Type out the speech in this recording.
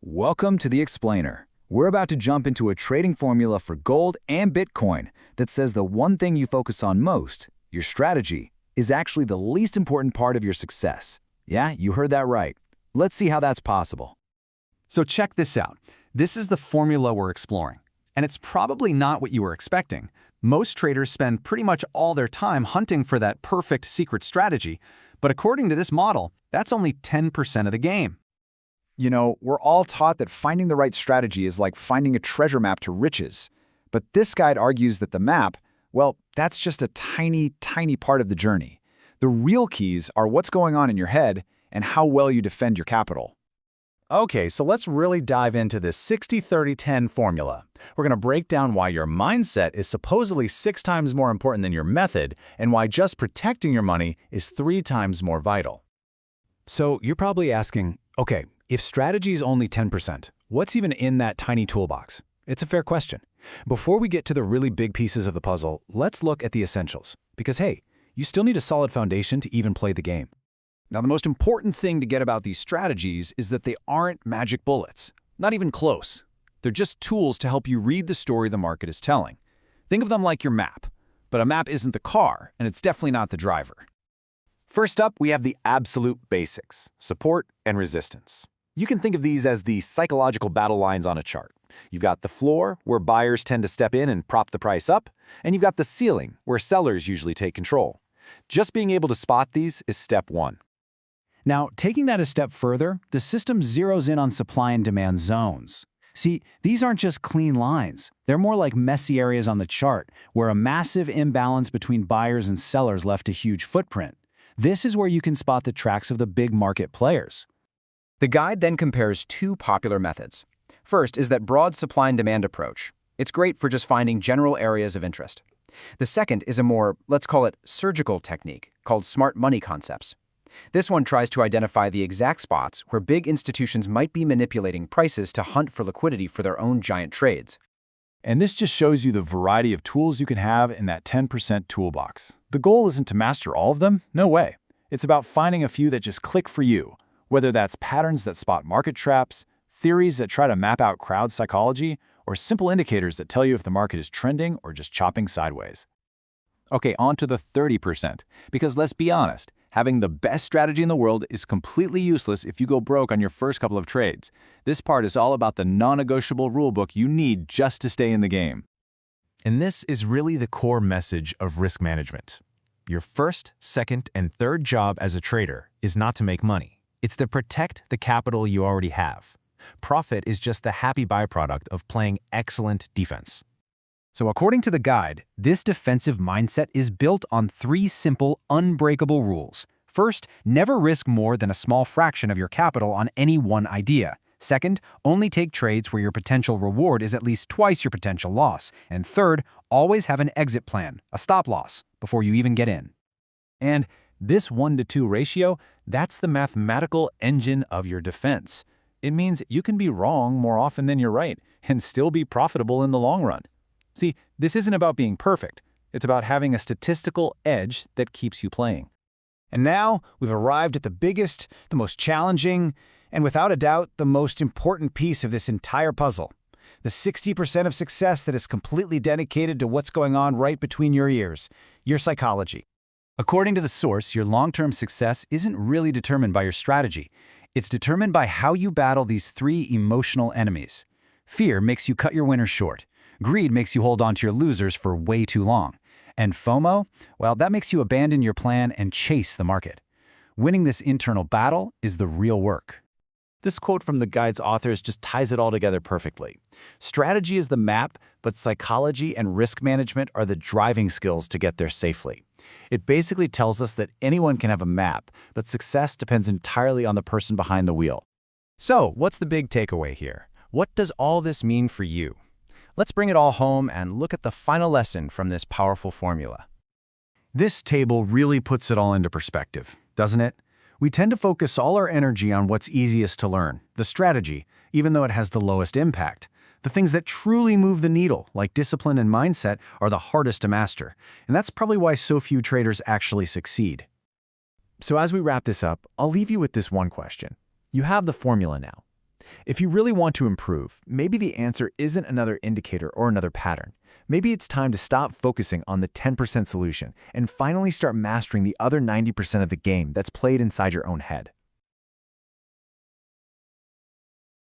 Welcome to the Explainer. We're about to jump into a trading formula for gold and Bitcoin that says the one thing you focus on most, your strategy, is actually the least important part of your success. Yeah, you heard that right. Let's see how that's possible. So check this out. This is the formula we're exploring. And it's probably not what you were expecting. Most traders spend pretty much all their time hunting for that perfect secret strategy. But according to this model, that's only 10% of the game. You know, we're all taught that finding the right strategy is like finding a treasure map to riches. But this guide argues that the map, well, that's just a tiny, tiny part of the journey. The real keys are what's going on in your head and how well you defend your capital. Okay, so let's really dive into this 60-30-10 formula. We're going to break down why your mindset is supposedly 6 times more important than your method and why just protecting your money is 3 times more vital. So you're probably asking, okay, if strategy is only 10%, what's even in that tiny toolbox? It's a fair question. Before we get to the really big pieces of the puzzle, let's look at the essentials. Because hey, you still need a solid foundation to even play the game. Now, the most important thing to get about these strategies is that they aren't magic bullets. Not even close. They're just tools to help you read the story the market is telling. Think of them like your map. But a map isn't the car, and it's definitely not the driver. First up, we have the absolute basics, support and resistance. You can think of these as the psychological battle lines on a chart. You've got the floor, where buyers tend to step in and prop the price up, and you've got the ceiling, where sellers usually take control. Just being able to spot these is step 1. Now, taking that a step further, the system zeroes in on supply and demand zones. See, these aren't just clean lines. They're more like messy areas on the chart, where a massive imbalance between buyers and sellers left a huge footprint. This is where you can spot the tracks of the big market players. The guide then compares 2 popular methods. First is that broad supply and demand approach. It's great for just finding general areas of interest. The second is a more, let's call it, surgical technique called smart money concepts. This one tries to identify the exact spots where big institutions might be manipulating prices to hunt for liquidity for their own giant trades. And this just shows you the variety of tools you can have in that 10% toolbox. The goal isn't to master all of them, no way. It's about finding a few that just click for you, whether that's patterns that spot market traps, theories that try to map out crowd psychology, or simple indicators that tell you if the market is trending or just chopping sideways. Okay, on to the 30%, because let's be honest, having the best strategy in the world is completely useless if you go broke on your first couple of trades. This part is all about the non-negotiable rulebook you need just to stay in the game. And this is really the core message of risk management. Your first, second, and third job as a trader is not to make money. It's to protect the capital you already have. Profit is just the happy byproduct of playing excellent defense. So according to the guide, this defensive mindset is built on 3 simple, unbreakable rules. First, never risk more than a small fraction of your capital on any one idea. Second, only take trades where your potential reward is at least twice your potential loss. And third, always have an exit plan, a stop loss, before you even get in. And this 1-to-2 ratio, that's the mathematical engine of your defense. It means you can be wrong more often than you're right and still be profitable in the long run. See, this isn't about being perfect. It's about having a statistical edge that keeps you playing. And now we've arrived at the biggest, the most challenging, and without a doubt, the most important piece of this entire puzzle. The 60% of success that is completely dedicated to what's going on right between your ears, your psychology. According to the source, your long-term success isn't really determined by your strategy. It's determined by how you battle these 3 emotional enemies. Fear makes you cut your winners short. Greed makes you hold on to your losers for way too long. And FOMO, well, that makes you abandon your plan and chase the market. Winning this internal battle is the real work. This quote from the guide's authors just ties it all together perfectly. Strategy is the map, but psychology and risk management are the driving skills to get there safely. It basically tells us that anyone can have a map, but success depends entirely on the person behind the wheel. So, what's the big takeaway here? What does all this mean for you? Let's bring it all home and look at the final lesson from this powerful formula. This table really puts it all into perspective, doesn't it? We tend to focus all our energy on what's easiest to learn, the strategy, even though it has the lowest impact. The things that truly move the needle, like discipline and mindset, are the hardest to master. And that's probably why so few traders actually succeed. So as we wrap this up, I'll leave you with this one question. You have the formula now. If you really want to improve, maybe the answer isn't another indicator or another pattern. Maybe it's time to stop focusing on the 10% solution and finally start mastering the other 90% of the game that's played inside your own head.